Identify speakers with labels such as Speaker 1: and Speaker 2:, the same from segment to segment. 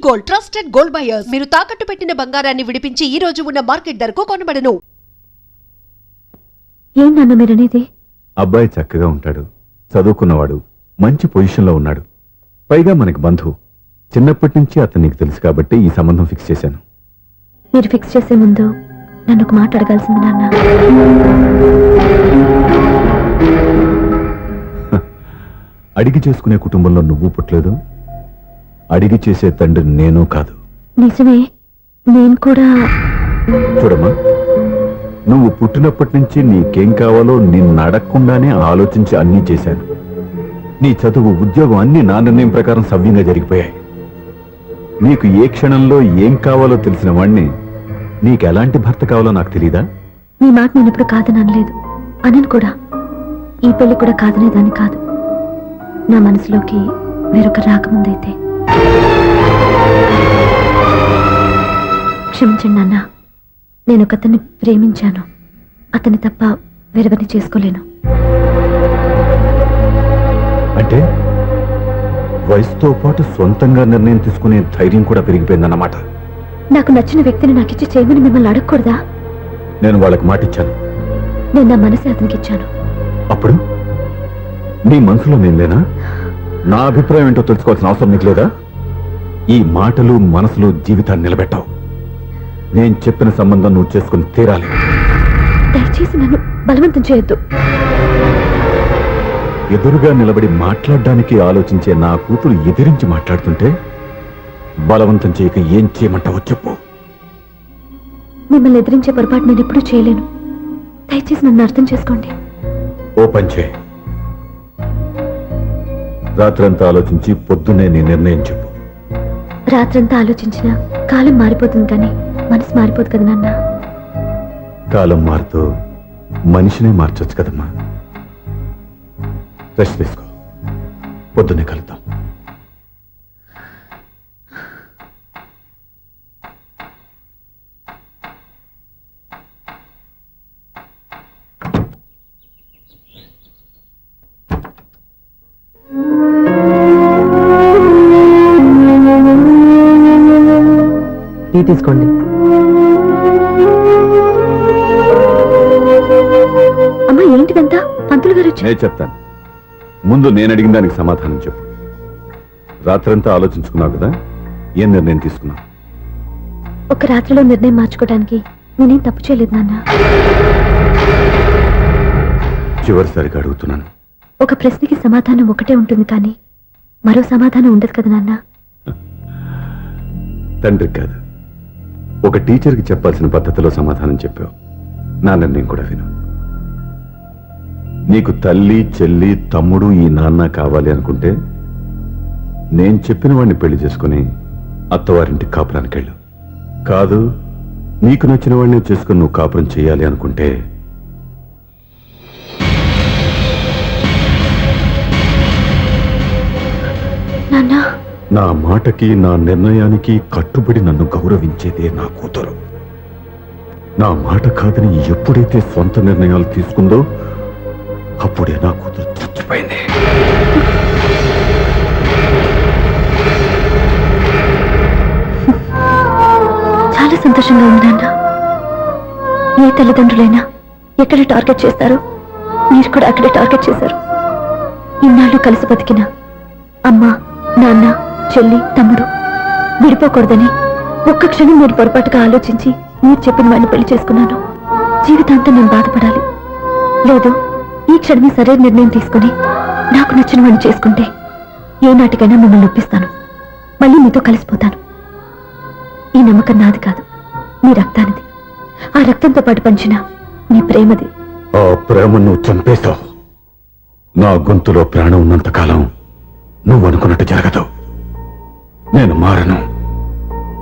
Speaker 1: Gold, trusted gold buyers. మీరు తాకట్టు పెట్టిన బంగారాన్ని విడిపించి ఈ రోజు ఉన్న మార్కెట్ ధరకు కొనబడను.
Speaker 2: ఏం నాన్న మీరనేది?
Speaker 3: అబ్బాయి చక్కగా ఉంటాడు, చదువుకున్నవాడు, మంచి పొజిషన్లో ఉన్నాడు. పైగా మనకి బంధువు. చిన్నప్పటి నుంచి అతను నీకు తెలుసు కాబట్టి ఈ సంబంధం ఫిక్స్ చేశాను.
Speaker 2: మీరు ఫిక్స్ చేసే ముందు నన్ను ఒక మాట అడగాల్సింది నాన్న.
Speaker 3: అడిగి చేసుకునే కుటుంబంలో నువ్వు పుట్టలేదు, అడిగి చేసే తండ్రి నేను కాదు.
Speaker 2: నిజమే, నేను కూడా.
Speaker 3: చూడమ్మా, నువ్వు పుట్టినప్పటి నుంచి నీకేం కావాలో నిన్ను అడగకుండానే ఆలోచించి అన్నీ చేశాను. నీ చదువు, ఉద్యోగం అన్నీ నా నిర్ణయం ప్రకారం సవ్యంగా జరిగిపోయాయి. నీకు ఏ క్షణంలో ఏం కావాలో తెలిసిన వాణ్ణి నీకు ఎలాంటి భర్త కావాలో నాకు తెలీదా?
Speaker 2: మీ మాట నేను ఎప్పుడు కాదని అనలేదు, అనను కూడా. ఈ పెళ్లి కూడా కాదనేదాన్ని కాదు. నా మనసులోకి వేరొక రాకముందైతే. క్షమించండి నాన్న, నేను ఒకతన్ని ప్రేమించాను. అతన్ని తప్ప వేరెవరిని చేసుకోలేను.
Speaker 3: అంటే వయసుతో పాటు సొంతంగా నిర్ణయం తీసుకునే ధైర్యం కూడా పెరిగిపోయిందన్నమాట.
Speaker 2: నాకు నచ్చిన వ్యక్తిని నాకిచ్చి చేయమని మిమ్మల్ని అడగకూడదా?
Speaker 3: నేను వాళ్ళకి మాట ఇచ్చాను.
Speaker 2: నేను నా మనసే అతనికి ఇచ్చాను.
Speaker 3: అప్పుడు నీ మనసులో నేను లేనా? నా అభిప్రాయం ఏంటో తెలుసుకోవాల్సిన అవసరం నీకు లేదా? ఈ మాటలు మనసులో జీవితాన్ని నిలబెట్టావు. నేను చెప్పిన సంబంధం నువ్వు చేసుకుని తీరాలి.
Speaker 2: దయచేసి నన్ను బలవంతం చేయొద్దు.
Speaker 3: ఎదురుగా నిలబడి మాట్లాడడానికి ఆలోచించే నా కూతురు ఎదిరించి మాట్లాడుతుంటే బలవంతం చేయక ఏం చేయమంటావో చెప్పు.
Speaker 2: మిమ్మల్ని ఎదిరించే పొరపాటు నేను ఎప్పుడూ చేయలేను. దయచేసి నన్ను అర్థం చేసుకోండి.
Speaker 3: ఓ పని చేయి, రాత్రంతా ఆలోచించి పొద్దున్నే నీ నిర్ణయం చెప్పు.
Speaker 2: రాత్రంతా ఆలోచించినా కాలం మారిపోతుంది, కానీ మనసు మారిపోదు కదా నాన్న.
Speaker 3: కాలం మారుతూ మనిషినే మార్చొచ్చు కదమ్మా. రెస్ట్ తీసుకో, పొద్దున్నే కలుద్దాం.
Speaker 4: టీ తీసుకోండి.
Speaker 2: అమ్మా, ఏంటిదంతా? పంతులు గారు వచ్చి.
Speaker 3: నేను చెప్తాను, ముందు నేను అడిగిన దానికి సమాధానం చెప్పు. రాత్రంతా ఆలోచించుకున్నావు కదా, ఏం నిర్ణయం తీసుకున్నావు?
Speaker 2: ఒక రాత్రిలో నిర్ణయం మార్చుకోవడానికి నేనేం తప్పు చేయలేదు నాన్న.
Speaker 3: చివరిసారిగా అడుగుతున్నాను.
Speaker 2: ఒక ప్రశ్నకి సమాధానం ఒకటే ఉంటుంది, కానీ మరో సమాధానం ఉండదు కదా నాన్న.
Speaker 3: తండ్రికి కాదు, ఒక టీచర్కి చెప్పాల్సిన పద్ధతిలో సమాధానం చెప్పావు. నా నిర్ణయం కూడా విను. నీకు తల్లి, చెల్లి, తమ్ముడు, ఈ నాన్న కావాలి అనుకుంటే నేను చెప్పిన వాడిని పెళ్లి చేసుకుని అత్తవారింటికి కాపురానికి వెళ్ళు. కాదు, నీకు నచ్చిన వాడిని చేసుకుని నువ్వు కాపురం చేయాలి అనుకుంటే
Speaker 2: నాన్న,
Speaker 3: నా మాటకి, నా నిర్ణయానికి కట్టుబడి నన్ను గౌరవించేదే నా కూతురు. నా మాట కాదని ఎప్పుడైతే సొంత నిర్ణయాలు తీసుకుందో అప్పుడే నా కూతురు చచ్చిపోయింది.
Speaker 2: చాలా సంతోషంగా ఉంది నాన్న. ఏ తల్లిదండ్రులైనా ఎక్కడ టార్గెట్ చేస్తారో మీరు కూడా అక్కడే టార్గెట్ చేశారు. ఇన్నాళ్ళు కలిసి బతికిన అమ్మ, నాన్న, చెల్లి, తమ్ముడు విడిపోకూడదని ఒక్క క్షణం నేను పొరపాటుగా ఆలోచించి మీరు చెప్పిన వాడిని పెళ్లి చేసుకున్నాను. జీవితాంతం నేను బాధపడాలి? లేదు, ఈ క్షణమే సరైన నిర్ణయం తీసుకుని నాకు నచ్చిన వాడిని చేసుకుంటే ఏ నాటికైనా మిమ్మల్ని ఒప్పిస్తాను. మళ్ళీ మీతో కలిసిపోతాను. ఈ నమ్మకం నాది కాదు, మీ రక్తానిది. ఆ రక్తంతో పాటు పంచిన మీ ప్రేమది.
Speaker 3: ఆ ప్రేమ నువ్వు చంపేశావు. నా గొంతులో ప్రాణం ఉన్నంత కాలం నువ్వు అనుకున్నట్టు జరగదు. నేను మారను.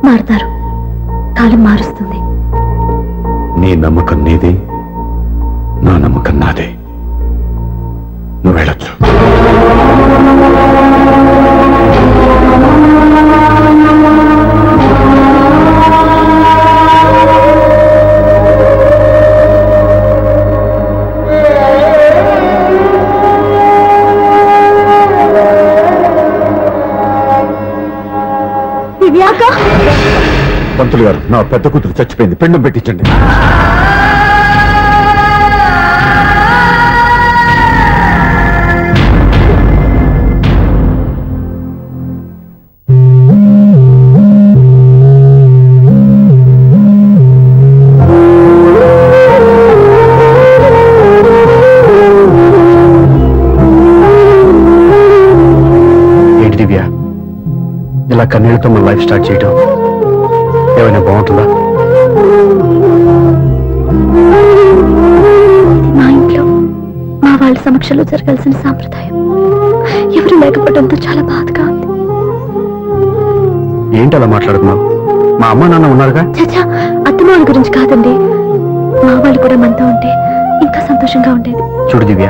Speaker 2: మారుతారు, కాలం మారుస్తుంది.
Speaker 3: నీ నమ్మకం నీది, నా నమ్మకం నాదే. నువ్వు వెళ్ళొచ్చు.
Speaker 2: దివ్య అక్క.
Speaker 3: పంతులు గారు, నా పెద్ద కూతురు చచ్చిపోయింది, పిండం పెట్టించండి.
Speaker 5: ఏంటి దివ్య, ఇలా కన్నీళ్లతో మన లైఫ్ స్టార్ట్ చేయటం ఏమైనా బాగుంటుందా?
Speaker 2: మా ఇంట్లో మా వాళ్ళ సమక్షంలో జరగాల్సిన సాంప్రదాయం ఎవరు లేకపోవడంతో చాలా బాధగా ఉంది.
Speaker 5: ఏంటి అలా మాట్లాడుతున్నావు? మా అమ్మ నాన్న ఉన్నారుగా.
Speaker 2: చచ్చా, అత్తమాల గురించి కాదండి, మా వాళ్ళు కూడా మనతో ఉంటే ఇంకా సంతోషంగా ఉండేది.
Speaker 5: చూడు దివ్య,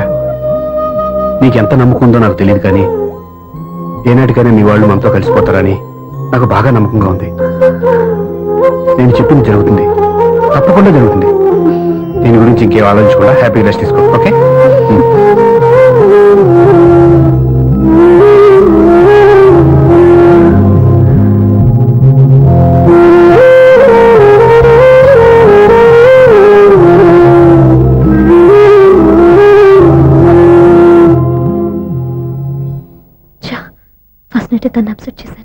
Speaker 5: నీకెంత నమ్మకం ఉందో నాకు తెలియదు, కానీ ఏనాటికైనా మీ వాళ్ళు మనతో కలిసిపోతారని నాకు బాగా నమ్మకంగా ఉంది. నేను చెప్పింది జరుగుతుంది, తప్పకుండా జరుగుతుంది. దీని గురించి ఇంకేం ఆలోచించకుండా హ్యాపీగా రెస్ట్ తీసుకో, ఓకే?
Speaker 2: ఫస్ట్ నైట్ తను అప్సెట్ చేశాను.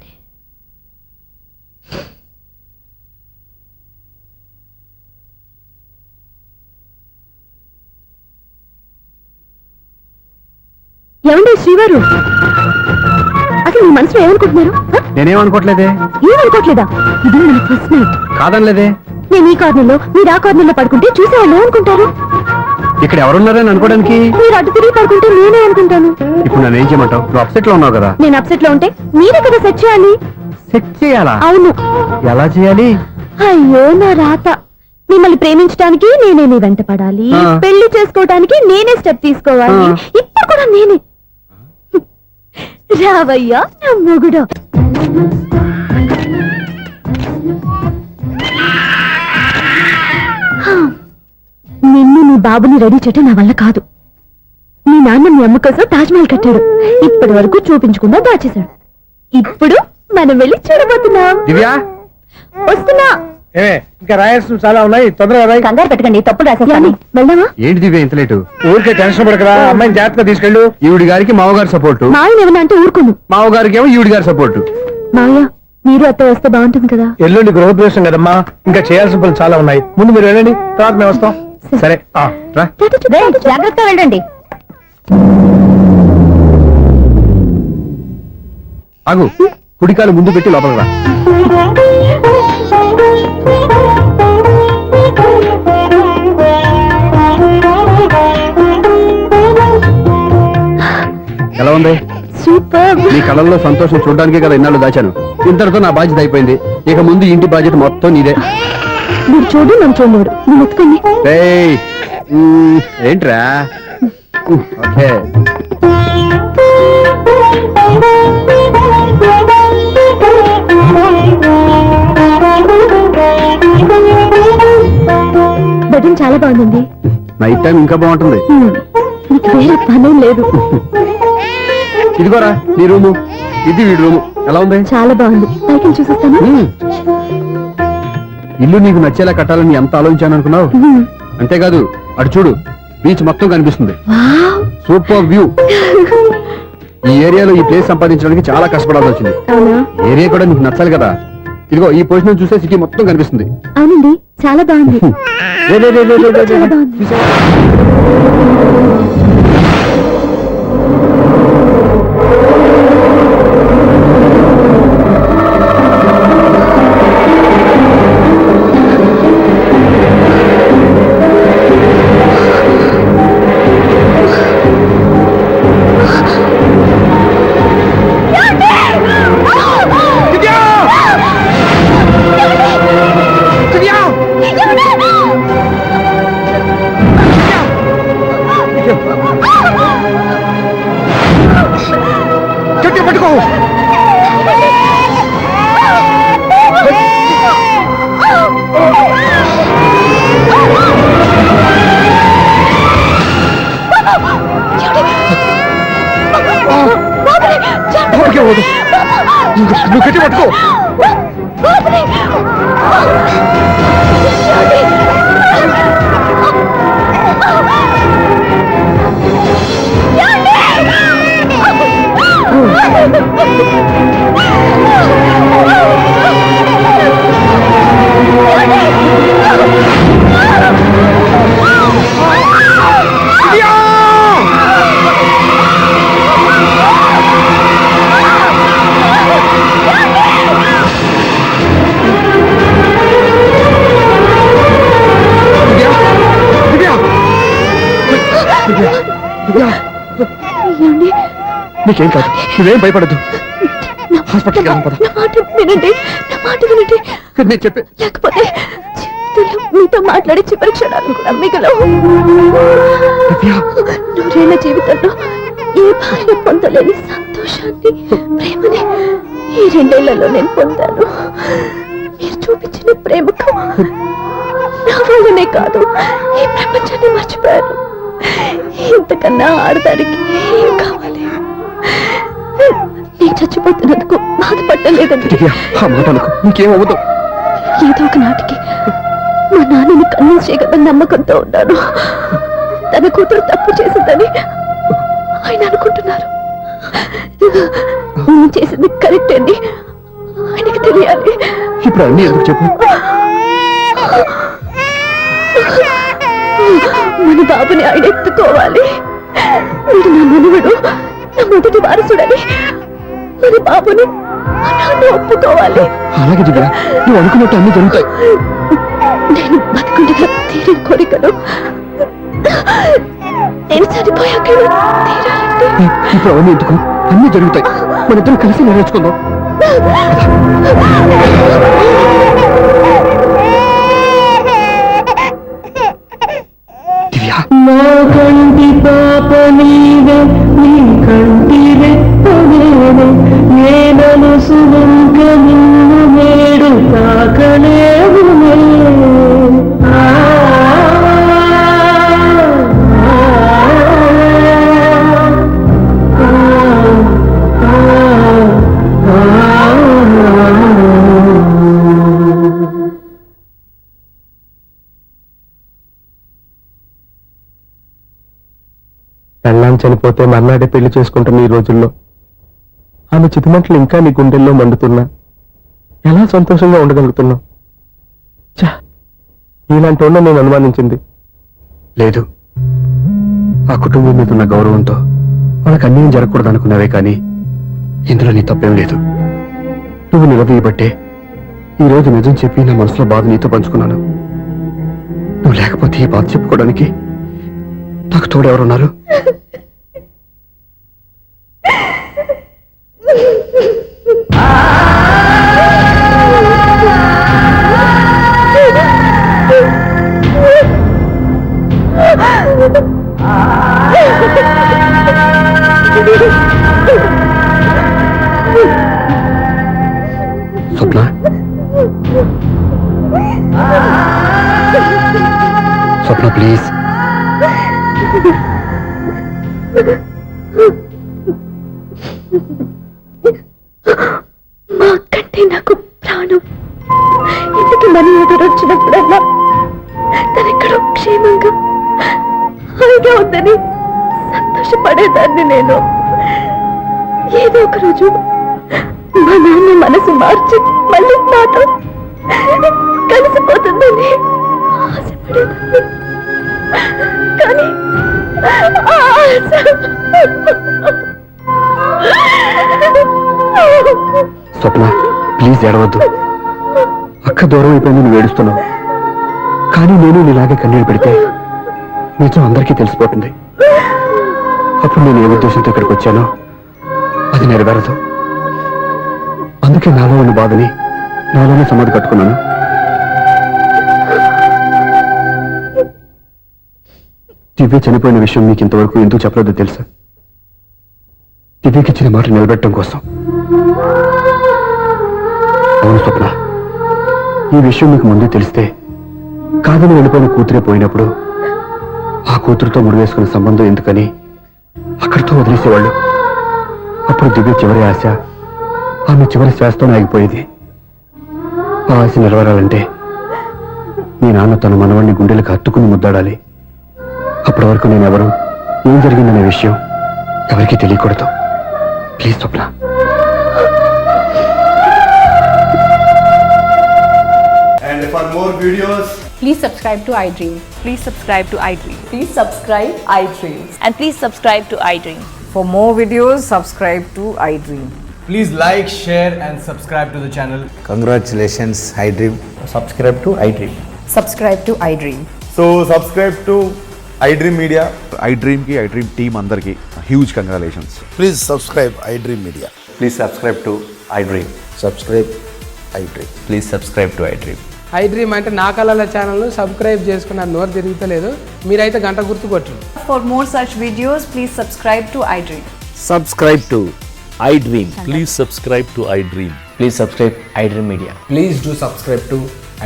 Speaker 2: ఏమండి శ్రీవారు, అసలు మీ మనసులో ఏమనుకుంటున్నారు?
Speaker 5: నేనేమనుకోవట్లేదే.
Speaker 2: ఏమనుకోవట్లేదా? ఇది మన ఫస్ట్ నైట్.
Speaker 5: కాదనలేదే.
Speaker 2: నేను ఈ కార్నర్లో మీరు ఆ కార్నర్లో పడుకుంటే చూసేవాళ్ళు ఏమనుకుంటారు?
Speaker 5: ఇక్కడ ఎవరున్నారని అనుకోవడానికి.
Speaker 2: మీరు అటు తిరిగి పడుకుంటే నేనే అనుకుంటాను.
Speaker 5: ఇప్పుడు నన్ను ఏం చేయమంటావు? నువ్వు అప్సెట్ లో ఉన్నావు కదా.
Speaker 2: నేను అప్సెట్ లో ఉంటే మీరే కదా సెట్ చేయాలి.
Speaker 5: సెట్ చేయాలా?
Speaker 2: అవును.
Speaker 5: ఎలా చేయాలి?
Speaker 2: అయ్యో నా రాత. మిమ్మల్ని ప్రేమించడానికి నేనే మీ వెంట పడాలి, పెళ్లి చేసుకోవడానికి నేనే స్టెప్ తీసుకోవాలి. ఇప్పుడు కూడా నేనే. రావయ్యా నా మొగుడు. నిన్ను నీ బాబుని రెడీ చేయటం నా వల్ల కాదు. మీ నాన్న మీ అమ్మ కోసం తాజ్ మహల్ కట్టాడు, ఇప్పటి వరకు చూపించకుండా దాచేశాడు. ఇప్పుడు మనం వెళ్ళి చూడబోతున్నాం.
Speaker 5: దివ్యా,
Speaker 2: వస్తున్నా.
Speaker 6: ఇంకా రాయాల్సిన చాలా ఉన్నాయి, తొందరగా రాయి.
Speaker 2: కంగారు పెట్టకండి, తప్పుడు రాసేస్తాను. వెళ్దామా?
Speaker 5: ఏంటి దివ్య ఇంత లేటు?
Speaker 6: ఊరికే టెన్షన్ పడకరా, అమ్మాయిని జాగ్రత్తగా తీసుకెళ్ళు.
Speaker 5: ఈవిడి గారికి మావగారు సపోర్టు,
Speaker 2: మావయ్య ఏమన్నా అంటే ఊరుకోను.
Speaker 5: మావగారికి ఏమో ఈవిడి గారి సపోర్టు.
Speaker 2: మావయ్య మీరు అత్త వస్తే బాగుంటుంది కదా.
Speaker 6: ఎల్లుండి గృహప్రవేశం కదమ్మా, ఇంకా చేయాల్సిన పనులు చాలా ఉన్నాయి. ముందు మీరు వెళ్ళండి, తర్వాత మేము వస్తాం.
Speaker 5: సరే రా.
Speaker 2: జాగ్రత్తగా వెళ్ళండి.
Speaker 5: ఆగు, కుడికాలు ముందు పెట్టి లోపలికి రా. ఎలా ఉంది?
Speaker 2: సూపర్.
Speaker 5: నీ కళ్ళల్లో సంతోషం చూడడానికే కదా ఇన్నాళ్ళు దాచాను. ఇంతటితో నా బాధ్యత అయిపోయింది. ఇక ముందు ఇంటి బాధ్యత మొత్తం నీదే.
Speaker 2: మీరు చూడు, నన్ను చూడలేడు. నువ్వు ఎత్తుకోండి.
Speaker 5: ఏయ్, ఏంట్రా? ఓకే.
Speaker 2: బెడ్రూమ్ చాలా బాగుందండి.
Speaker 5: నైట్ టైం ఇంకా బాగుంటుంది.
Speaker 2: నీకు వేరే పనేం లేదు.
Speaker 5: ఇదిగోరా నీ రూము, ఇది వీడి రూము. ఎలా ఉంది?
Speaker 2: చాలా బాగుంది. పైకి చూసేస్తాను.
Speaker 5: ఇల్లు నీకు నచ్చేలా కట్టాలని ఎంత ఆలోచించాను అనుకున్నావు? అంతేకాదు, అటు చూడు, బీచ్ మొత్తం కనిపిస్తుంది. Super view. ఈ ఏరియాలో ఈ ప్లేస్ సంపాదించడానికి చాలా కష్టపడాల్సి వచ్చింది.
Speaker 2: అవునా?
Speaker 5: ఏరియా కూడా నీకు నచ్చాలి కదా. ఇదిగో ఈ పొజిషన్ చూస్తే సిటీ మొత్తం కనిపిస్తుంది.
Speaker 2: అవునండి, చాలా బాగుంది. చాలా బాగుంది.
Speaker 6: చెట్టు పట్టు
Speaker 2: బాబుని!
Speaker 5: నీకేం కాదు, నువ్వేం భయపడద్దు. హాస్పిటల్కి వెళ్దాం పద.
Speaker 2: నా మాట వినండి, నా మాట వినండి.
Speaker 5: నేను చెప్పే
Speaker 2: లేకపోతే జీవితంలో మీతో మాట్లాడే చివరి క్షణాలు కూడా మిగలవు. నూరేళ్ల జీవితంలో ఏ భార్య పొందలేని సంతోషాన్ని, ప్రేమని ఈ 2 ఏళ్లలో నేను పొందాను. మీరు చూపించిన ప్రేమకు నా వల్లనే కాదు, ఈ ప్రపంచాన్ని మర్చిపోయాను. ఇంతకన్నా ఆడదానికి ఏం కావాలి? నేను చచ్చిపోతున్నందుకు బాధపడలేదండి.
Speaker 5: ఆ మాట అనుకో, నీకేమవ్వదు.
Speaker 2: ఏదో ఒక నాటికి మా నాన్నని కన్విన్స్ చేయగలని నమ్మకంతో ఉన్నాను. తన కూతురు తప్పు చేసిందని ఆయన అనుకుంటున్నారు. నేను చేసింది కరెక్ట్ అని ఆయనకి తెలియాలి.
Speaker 5: ఇప్పుడు అన్నీ ఎందుకు చెప్పు.
Speaker 2: మన బాబుని ఆయన ఎత్తుకోవాలి. మీరు నా మనవడు, నా మొదటి వారసుడని మన బాబుని మా నాన్న ఒప్పుకోవాలి.
Speaker 5: అలాగే దివ్య, నువ్వు అనుకున్నట్టు అన్ని జరుగుతాయి.
Speaker 2: నేను బతుకుండగా తీరిన కోరికలు నేను చనిపోయాక తీరాలంటే
Speaker 5: ఇప్పుడు అవన్నీ ఎందుకు, అన్ని జరుగుతాయి. మన ఇద్దరు కలిసి నెరవేర్చుకుందాం. దివ్య,
Speaker 4: నా కంటి పాప నీవే, నీ కంటి రెప్పవేనే, నేనను సువంక నిన్ను నేడు తాకలేవునే. పెళ్ళాం చనిపోతే మర్నాడే పెళ్లి చేసుకుంటున్న ఈ రోజుల్లో ఆమె చితిమంటలు ఇంకా నీ గుండెల్లో మండుతున్నా ఎలా సంతోషంగా ఉండగలుగుతున్నావు? ఛా, ఇలాంటి వాళ్ళని నేను అనుమానించింది
Speaker 5: లేదు. ఆ కుటుంబం మీద ఉన్న గౌరవంతో వాళ్ళకి అన్యాయం జరగకూడదు అనుకున్నావే కానీ ఇందులో నీ తప్పేం లేదు. నువ్వు నిలదీయబట్టే ఈ రోజు నిజం చెప్పి నా మనసులో బాధ నీతో పంచుకున్నాను. నువ్వు లేకపోతే ఈ బాధ చెప్పుకోవడానికి నాకు తోడెవరున్నారు? స్వప్న, స్వప్న ప్లీజ్.
Speaker 2: మా అక్కంటే నాకు ప్రాణం. ఇంటికి మనీ ఆర్డర్ వచ్చినప్పుడల్లా తనెక్కడో క్షేమంగా హాయిగా ఉందని సంతోషపడేదాన్ని నేను. ఏదో ఒక రోజు మా నాన్న మనసు మార్చి మళ్ళీ నాతో కలిసిపోతుందని ఆశపడేదాన్ని. కానీ ఆ ఆశ
Speaker 5: స్వప్న ప్లీజ్ ఏడవద్దు. అక్క దూరం అయిపోయింది, నువ్వు ఏడుస్తున్నావు. కానీ నేను నీలాగే కన్నీళ్ళు పెడితే నిజం అందరికీ తెలిసిపోతుంది. అప్పుడు నేను ఏ ఉద్దేశంతో ఇక్కడికి వచ్చానో అది నెరవేరదు. అందుకే నాలో ఉన్న బాధని నాలోనే సమాధి కట్టుకున్నాను. దివ్య చనిపోయిన విషయం నీకు ఇంతవరకు ఎందుకు చెప్పలేదో తెలుసా? దివ్యకి ఇచ్చిన మాట నిలబెట్టడం కోసం. అవును స్వప్న, ఈ విషయం నీకు ముందే తెలిస్తే కాదని వెళ్ళిపోయిన కూతురే పోయినప్పుడు ఆ కూతురుతో ముడివేసుకున్న సంబంధం ఎందుకని అక్కడితో వదిలేసేవాళ్ళు. అప్పుడు దివ్య చివరి ఆశ ఆమె చివరి శ్వాసతో ఆగిపోయేది. ఆ ఆశ నెరవేరాలంటే మీ నాన్న తన మనవడిని గుండెలకు హత్తుకుని ముద్దాడాలి. అప్పటి వరకు నేను ఎవరు, ఏం జరిగిందనే విషయం ఎవరికీ తెలియకూడదు. Please Swapna.
Speaker 7: And for more videos,
Speaker 8: Please subscribe to iDream.
Speaker 9: Please subscribe to iDream.
Speaker 8: Please subscribe iDream.
Speaker 9: And please subscribe to iDream.
Speaker 10: For more videos, subscribe to iDream.
Speaker 7: please like, share and subscribe to the channel.
Speaker 11: Congratulations, iDream.
Speaker 6: Subscribe to iDream.
Speaker 10: Subscribe to iDream.
Speaker 7: So subscribe to iDream Media.
Speaker 3: iDream కి iDream team అందరికి huge congratulations.
Speaker 11: Please subscribe iDream Media.
Speaker 5: Please subscribe to iDream.
Speaker 11: Subscribe iDream.
Speaker 5: Please subscribe to iDream.
Speaker 12: iDream అంటే నా కళల ఛానల్ను subscribe చేసుకున్న నోరు తిరుగుతలేదు. మీరైతే గంట గుర్తు కొట్టండి.
Speaker 9: For more such videos, please subscribe to iDream.
Speaker 5: Subscribe to iDream.
Speaker 11: Please subscribe to iDream.
Speaker 5: Please subscribe iDream Media.
Speaker 6: Please do subscribe to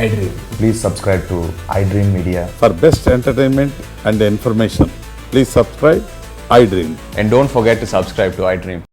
Speaker 6: iDream.
Speaker 11: Please subscribe to iDream Media.
Speaker 3: For best entertainment and information, please subscribe iDream.
Speaker 5: And don't forget to subscribe to iDream.